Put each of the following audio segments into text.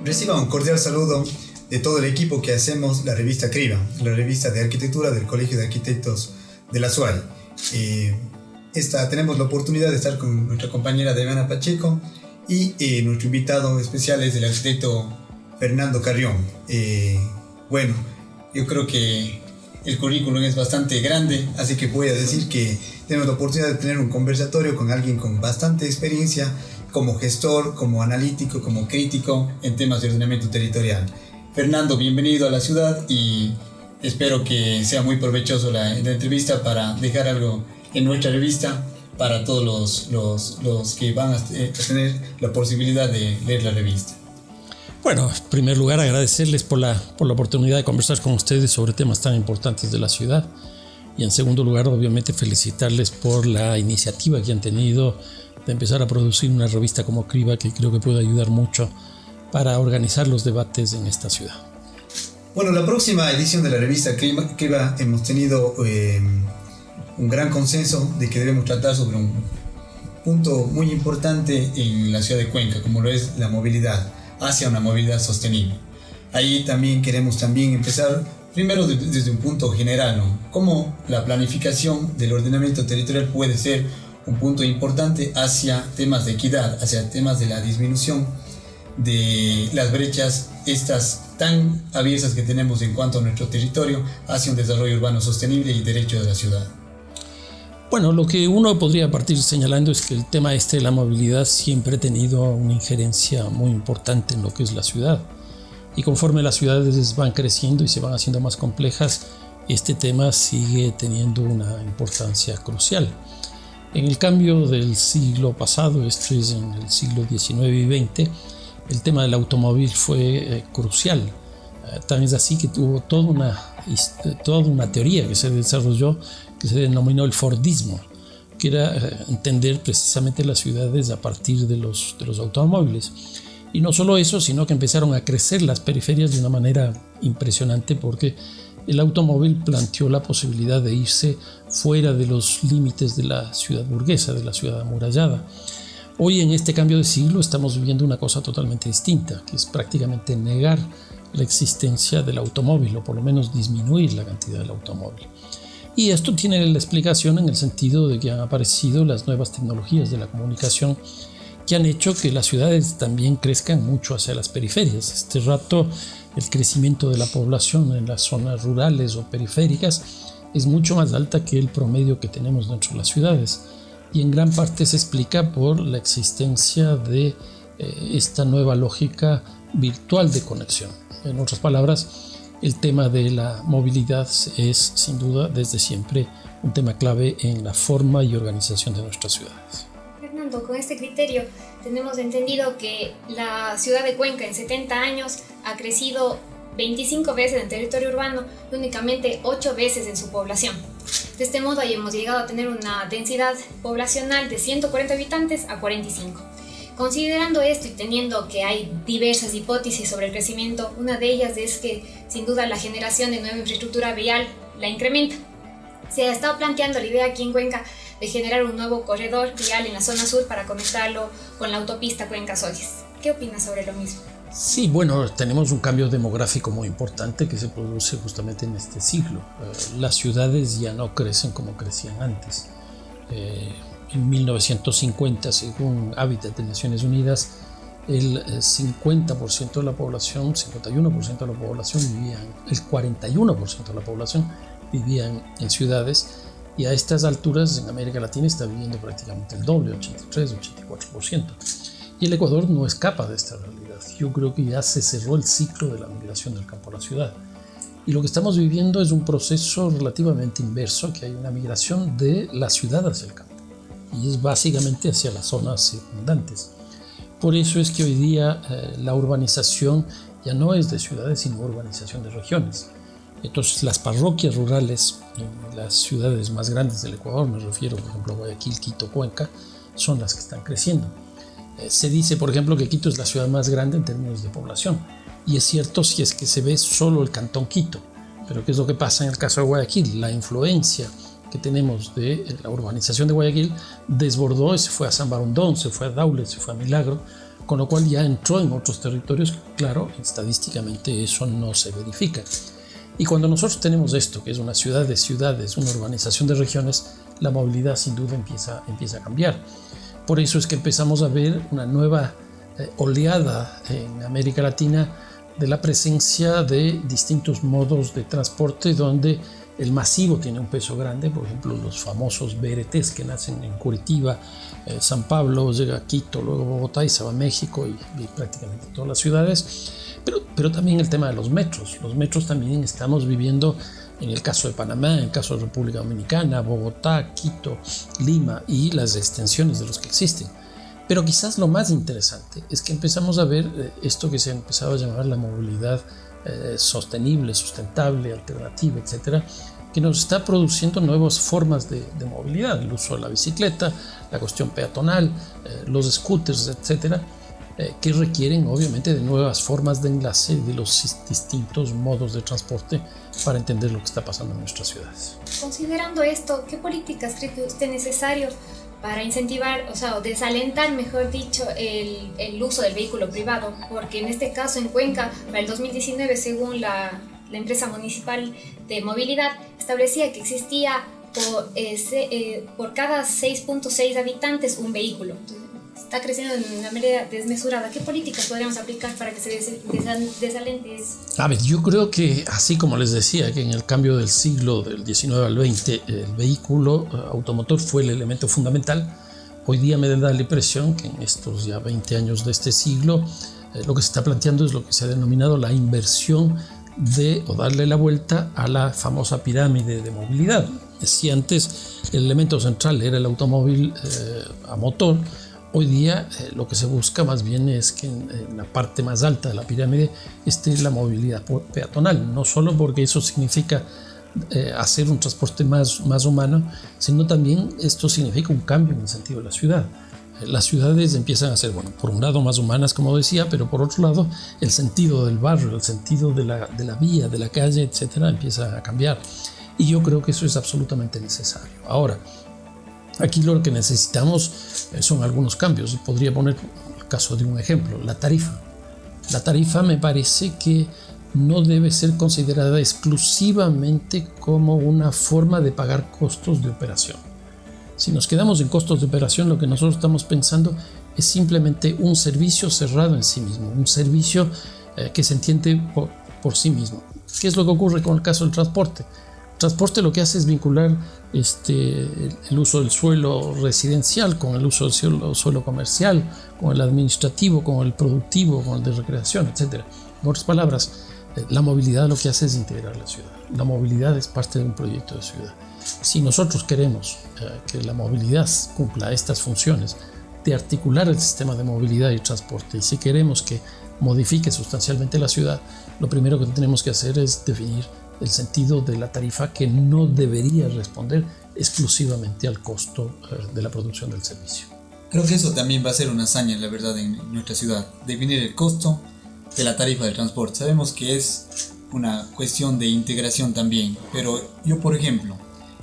Reciba un cordial saludo de todo el equipo que hacemos la revista CRIBA, la revista de arquitectura del Colegio de Arquitectos de la SUAY. Tenemos la oportunidad de estar con nuestra compañera Devana Pacheco y nuestro invitado especial es el arquitecto Fernando Carrión. Bueno, yo creo que el currículum es bastante grande, así que voy a decir que tenemos la oportunidad de tener un conversatorio con alguien con bastante experiencia como gestor, como analítico, como crítico en temas de ordenamiento territorial. Fernando, bienvenido a la ciudad y espero que sea muy provechoso la entrevista para dejar algo en nuestra revista para todos los que van a tener la posibilidad de leer la revista. Bueno, en primer lugar agradecerles por la oportunidad de conversar con ustedes sobre temas tan importantes de la ciudad y en segundo lugar obviamente felicitarles por la iniciativa que han tenido de empezar a producir una revista como CRIBA que creo que puede ayudar mucho para organizar los debates en esta ciudad. Bueno, la próxima edición de la revista CRIBA hemos tenido un gran consenso de que debemos tratar sobre un punto muy importante en la ciudad de Cuenca, como lo es la movilidad, hacia una movilidad sostenible. Ahí también queremos empezar primero desde un punto general, ¿no? Cómo la planificación del ordenamiento territorial puede ser un punto importante hacia temas de equidad, hacia temas de la disminución de las brechas estas tan abiertas que tenemos en cuanto a nuestro territorio hacia un desarrollo urbano sostenible y derecho de la ciudad. Bueno, lo que uno podría partir señalando es que el tema de la movilidad siempre ha tenido una injerencia muy importante en lo que es la ciudad. Y conforme las ciudades van creciendo y se van haciendo más complejas, este tema sigue teniendo una importancia crucial. En el cambio del siglo pasado, esto es en el siglo XIX y XX, el tema del automóvil fue crucial. Tan es así que tuvo toda una teoría que se desarrolló que se denominó el Fordismo, que era entender precisamente las ciudades a partir de los automóviles. Y no solo eso, sino que empezaron a crecer las periferias de una manera impresionante porque el automóvil planteó la posibilidad de irse fuera de los límites de la ciudad burguesa, de la ciudad amurallada. Hoy en este cambio de siglo estamos viviendo una cosa totalmente distinta, que es prácticamente negar la existencia del automóvil o por lo menos disminuir la cantidad del automóvil. Y esto tiene la explicación en el sentido de que han aparecido las nuevas tecnologías de la comunicación que han hecho que las ciudades también crezcan mucho hacia las periferias. Este rato el crecimiento de la población en las zonas rurales o periféricas es mucho más alta que el promedio que tenemos dentro de las ciudades y en gran parte se explica por la existencia de esta nueva lógica virtual de conexión. En otras palabras, el tema de la movilidad es sin duda desde siempre un tema clave en la forma y organización de nuestras ciudades. Fernando, con este criterio tenemos entendido que la ciudad de Cuenca en 70 años ha crecido 25 veces en territorio urbano y únicamente 8 veces en su población. De este modo, ahí hemos llegado a tener una densidad poblacional de 140 habitantes a 45. Considerando esto y teniendo que hay diversas hipótesis sobre el crecimiento, una de ellas es que sin duda la generación de nueva infraestructura vial la incrementa. Se ha estado planteando la idea aquí en Cuenca de generar un nuevo corredor vial en la zona sur para conectarlo con la autopista Cuenca-Solles. ¿Qué opinas sobre lo mismo? Sí, bueno, tenemos un cambio demográfico muy importante que se produce justamente en este siglo. Las ciudades ya no crecen como crecían antes. En 1950, según Hábitat de Naciones Unidas, el 50% de la población, 51% de la población el 41% de la población vivía en ciudades y a estas alturas en América Latina está viviendo prácticamente el doble, 83, 84%. Y el Ecuador no escapa de esta realidad. Yo creo que ya se cerró el ciclo de la migración del campo a la ciudad. Y lo que estamos viviendo es un proceso relativamente inverso, que hay una migración de la ciudad hacia el campo. Y es básicamente hacia las zonas circundantes. Por eso es que hoy día la urbanización ya no es de ciudades, sino urbanización de regiones. Entonces las parroquias rurales en las ciudades más grandes del Ecuador, me refiero por ejemplo a Guayaquil, Quito, Cuenca, son las que están creciendo. Se dice por ejemplo que Quito es la ciudad más grande en términos de población. Y es cierto si es que se ve solo el cantón Quito. Pero ¿qué es lo que pasa en el caso de Guayaquil? La influencia que tenemos de la urbanización de Guayaquil desbordó y se fue a San Barondón, se fue a Daule, se fue a Milagro, con lo cual ya entró en otros territorios. Claro, estadísticamente eso no se verifica. Y cuando nosotros tenemos esto, que es una ciudad de ciudades, una urbanización de regiones, la movilidad sin duda empieza a cambiar. Por eso es que empezamos a ver una nueva oleada en América Latina de la presencia de distintos modos de transporte donde el masivo tiene un peso grande. Por ejemplo, los famosos BRTs que nacen en Curitiba, San Pablo, llega a Quito, luego Bogotá y se va a México y prácticamente todas las ciudades. Pero también el tema de los metros. Los metros también estamos viviendo en el caso de Panamá, en el caso de República Dominicana, Bogotá, Quito, Lima y las extensiones de los que existen. Pero quizás lo más interesante es que empezamos a ver esto que se ha empezado a llamar la movilidad sostenible, sustentable, alternativa, etcétera, que nos está produciendo nuevas formas de movilidad, el uso de la bicicleta, la cuestión peatonal, los scooters, etcétera, que requieren obviamente de nuevas formas de enlace de los distintos modos de transporte para entender lo que está pasando en nuestras ciudades. Considerando esto, ¿qué políticas cree que usted necesario para incentivar, o desalentar, mejor dicho, el uso del vehículo privado? Porque en este caso en Cuenca, para el 2019, según la empresa municipal de movilidad, establecía que existía por cada 6.6 habitantes un vehículo. Entonces, está creciendo de una manera desmesurada. ¿Qué políticas podríamos aplicar para que se desalente eso? A ver, yo creo que, así como les decía, que en el cambio del siglo del 19 al 20, el vehículo automotor fue el elemento fundamental. Hoy día me da la impresión que en estos ya 20 años de este siglo, lo que se está planteando es lo que se ha denominado la inversión o darle la vuelta a la famosa pirámide de movilidad. Si antes el elemento central era el automóvil a motor, hoy día lo que se busca más bien es que en la parte más alta de la pirámide esté la movilidad peatonal, no solo porque eso significa hacer un transporte más humano, sino también esto significa un cambio en el sentido de la ciudad. Las ciudades empiezan a ser, bueno, por un lado más humanas, como decía, pero por otro lado el sentido del barrio, el sentido de la vía, de la calle, etcétera, empieza a cambiar. Y yo creo que eso es absolutamente necesario. Ahora, aquí lo que necesitamos son algunos cambios. Podría poner el caso de un ejemplo, la tarifa. La tarifa me parece que no debe ser considerada exclusivamente como una forma de pagar costos de operación. Si nos quedamos en costos de operación, lo que nosotros estamos pensando es simplemente un servicio cerrado en sí mismo, un servicio que se entiende por sí mismo. ¿Qué es lo que ocurre con el caso del transporte? El transporte lo que hace es vincular el uso del suelo residencial con el uso del suelo comercial, con el administrativo, con el productivo, con el de recreación, etc. En otras palabras, la movilidad lo que hace es integrar la ciudad. La movilidad es parte de un proyecto de ciudad. Si nosotros queremos que la movilidad cumpla estas funciones de articular el sistema de movilidad y transporte, y si queremos que modifique sustancialmente la ciudad, lo primero que tenemos que hacer es definir el sentido de la tarifa, que no debería responder exclusivamente al costo de la producción del servicio. Creo que eso también va a ser una hazaña, la verdad, en nuestra ciudad, definir el costo de la tarifa del transporte. Sabemos que es una cuestión de integración también, pero yo, por ejemplo,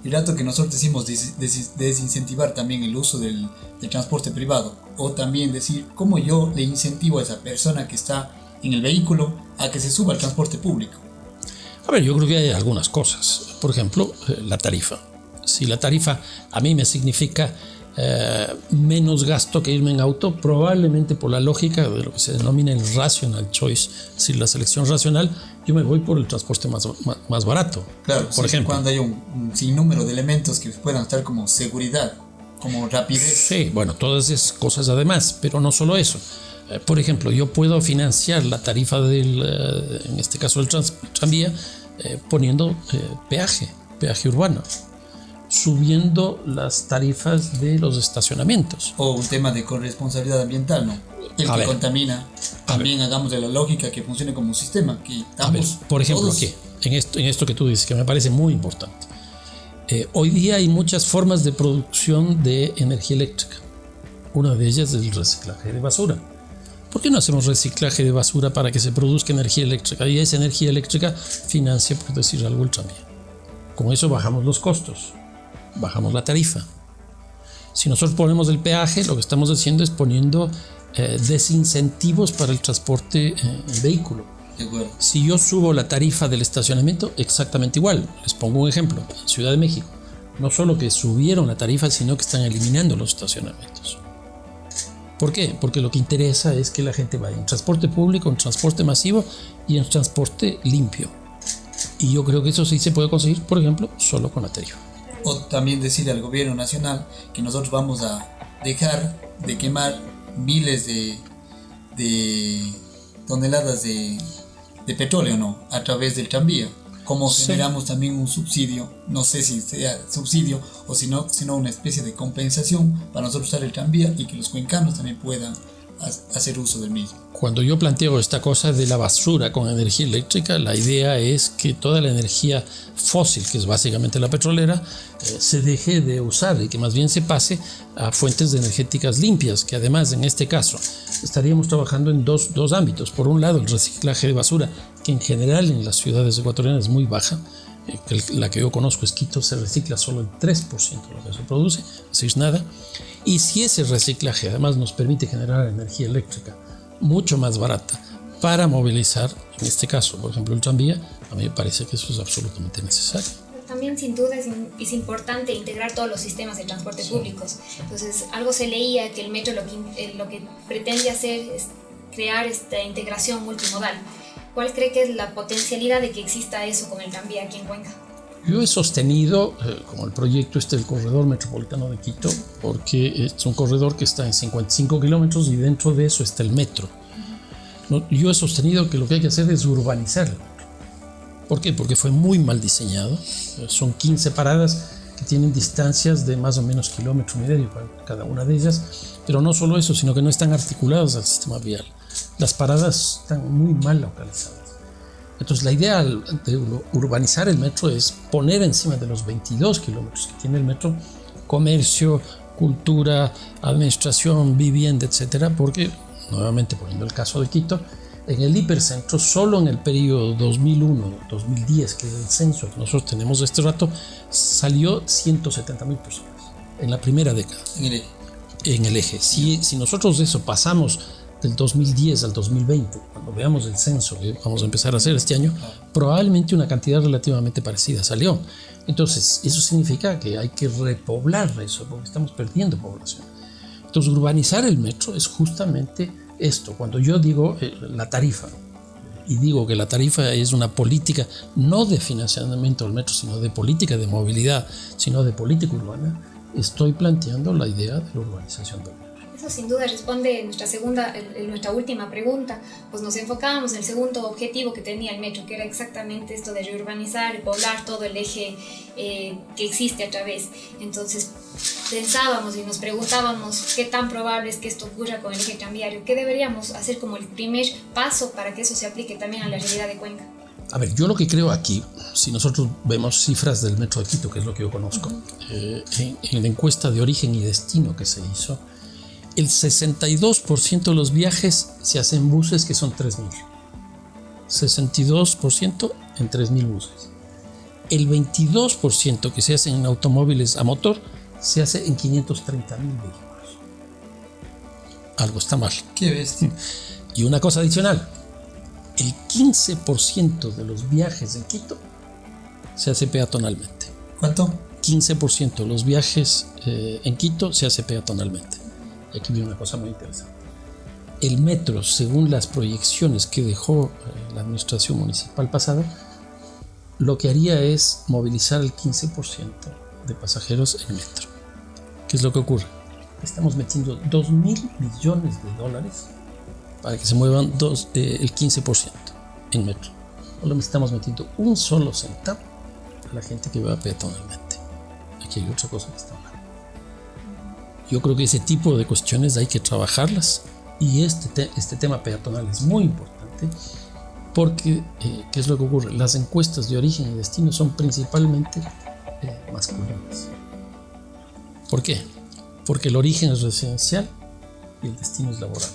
el dato que nosotros decimos desincentivar también el uso del transporte privado, o también decir cómo yo le incentivo a esa persona que está en el vehículo a que se suba al transporte público. A ver, yo creo que hay algunas cosas. Por ejemplo, la tarifa. Si la tarifa a mí me significa menos gasto que irme en auto, probablemente por la lógica de lo que se denomina el rational choice, es decir, la selección racional, yo me voy por el transporte más barato. Claro, por ejemplo, cuando hay un sinnúmero de elementos que puedan estar como seguridad, como rapidez. Sí, bueno, todas esas cosas además, pero no solo eso. Por ejemplo, yo puedo financiar la tarifa en este caso del tranvía, poniendo peaje urbano, subiendo las tarifas de los estacionamientos. O un tema de corresponsabilidad ambiental, ¿no? El que contamina, también hagamos de la lógica que funcione como un sistema. Que por ejemplo, aquí, en esto que tú dices, que me parece muy importante. Hoy día hay muchas formas de producción de energía eléctrica. Una de ellas es el reciclaje de basura. ¿Por qué no hacemos reciclaje de basura para que se produzca energía eléctrica? Y esa energía eléctrica financia, por decir algo, el tranvía. Con eso bajamos los costos, bajamos la tarifa. Si nosotros ponemos el peaje, lo que estamos haciendo es poniendo desincentivos para el transporte en vehículo. De acuerdo. Si yo subo la tarifa del estacionamiento, exactamente igual. Les pongo un ejemplo. En Ciudad de México, no solo que subieron la tarifa, sino que están eliminando los estacionamientos. ¿Por qué? Porque lo que interesa es que la gente vaya en transporte público, en transporte masivo y en transporte limpio. Y yo creo que eso sí se puede conseguir, por ejemplo, solo con la tarifa. O también decirle al gobierno nacional que nosotros vamos a dejar de quemar miles de toneladas de petróleo, ¿no? A través del tranvía. Como Sí. generamos también un subsidio, no sé si sea subsidio o sino una especie de compensación para nosotros usar el tranvía y que los cuencanos también puedan hacer uso del mismo. Cuando yo planteo esta cosa de la basura con energía eléctrica, la idea es que toda la energía fósil, que es básicamente la petrolera, se deje de usar y que más bien se pase a fuentes energéticas limpias, que además en este caso estaríamos trabajando en dos ámbitos. Por un lado, el reciclaje de basura, que en general en las ciudades ecuatorianas es muy baja. La que yo conozco es Quito, se recicla solo el 3% de lo que se produce, es decir, nada. Y si ese reciclaje además nos permite generar energía eléctrica mucho más barata para movilizar, en este caso, por ejemplo, el tranvía, a mí me parece que eso es absolutamente necesario. También sin duda es importante integrar todos los sistemas de transporte públicos. Entonces, algo se leía que el metro lo que pretende hacer es crear esta integración multimodal. ¿Cuál cree que es la potencialidad de que exista eso con el tranvía aquí en Cuenca? Yo he sostenido, como el proyecto del corredor metropolitano de Quito, porque es un corredor que está en 55 kilómetros y dentro de eso está el metro. Yo he sostenido que lo que hay que hacer es urbanizar el metro. ¿Por qué? Porque fue muy mal diseñado. Son 15 paradas que tienen distancias de más o menos kilómetro y medio para cada una de ellas, pero no solo eso, sino que no están articuladas al sistema vial. Las paradas están muy mal localizadas. Entonces la idea de urbanizar el metro es poner encima de los 22 kilómetros que tiene el metro comercio, cultura, administración, vivienda, etcétera, porque, nuevamente poniendo el caso de Quito, en el hipercentro, solo en el periodo 2001-2010, que es el censo que nosotros tenemos de este rato, salió 170.000 personas en la primera década. En el eje. Si nosotros de eso pasamos del 2010 al 2020, cuando veamos el censo que vamos a empezar a hacer este año, probablemente una cantidad relativamente parecida salió. Entonces, eso significa que hay que repoblar eso, porque estamos perdiendo población. Entonces, urbanizar el metro es justamente esto. Cuando yo digo la tarifa, y digo que la tarifa es una política no de financiamiento del metro, sino de política de movilidad, sino de política urbana, estoy planteando la idea de la urbanización del metro. Eso sin duda responde nuestra última pregunta, pues nos enfocábamos en el segundo objetivo que tenía el metro, que era exactamente esto de reurbanizar y poblar todo el eje que existe a través. Entonces pensábamos y nos preguntábamos qué tan probable es que esto ocurra con el eje tranviario, qué deberíamos hacer como el primer paso para que eso se aplique también a la realidad de Cuenca. A ver, yo lo que creo aquí, si nosotros vemos cifras del metro de Quito, que es lo que yo conozco, en la encuesta de origen y destino que se hizo, el 62% de los viajes se hacen en buses que son 3.000. 62% en 3.000 buses. El 22% que se hacen en automóviles a motor se hace en 530.000 vehículos. Algo está mal. ¿Qué bestia? Y una cosa adicional, el 15% de los viajes en Quito se hace peatonalmente. ¿Cuánto? 15% de los viajes en Quito se hace peatonalmente. Y aquí viene una cosa muy interesante. El metro, según las proyecciones que dejó la administración municipal pasada, lo que haría es movilizar el 15% de pasajeros en metro. ¿Qué es lo que ocurre? Estamos metiendo $2.000 millones para que se muevan el 15% en metro. No le estamos metiendo un solo centavo a la gente que va peatonalmente. Aquí hay otra cosa que está mal. Yo creo que ese tipo de cuestiones hay que trabajarlas y este tema peatonal es muy importante porque, ¿qué es lo que ocurre? Las encuestas de origen y destino son principalmente masculinas. ¿Por qué? Porque el origen es residencial y el destino es laboral.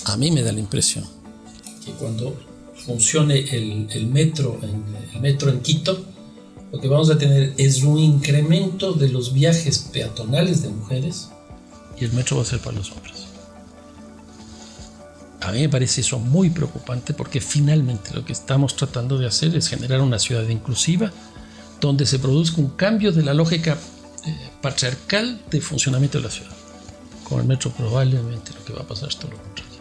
A mí me da la impresión que cuando funcione el metro en Quito, lo que vamos a tener es un incremento de los viajes peatonales de mujeres y el metro va a ser para los hombres. A mí me parece eso muy preocupante porque finalmente lo que estamos tratando de hacer es generar una ciudad inclusiva donde se produzca un cambio de la lógica patriarcal de funcionamiento de la ciudad. Con el metro probablemente lo que va a pasar es todo lo contrario.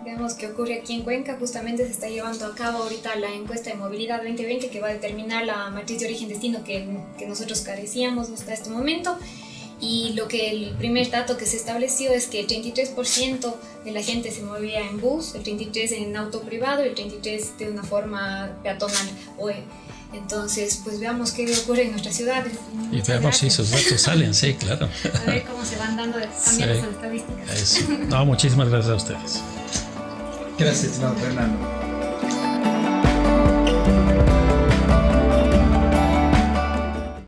Veamos qué ocurre aquí en Cuenca. Justamente se está llevando a cabo ahorita la encuesta de movilidad 2020 que va a determinar la matriz de origen-destino que nosotros carecíamos hasta este momento. Y el primer dato que se estableció es que el 33% de la gente se movía en bus, el 33% en auto privado y el 33% de una forma peatonal. Entonces, pues veamos qué ocurre en nuestra ciudad. Y veamos si esos datos salen, sí, claro. A ver cómo se van cambiando esas estadísticas. Eso. No, muchísimas gracias a ustedes. Gracias, estimado Fernando.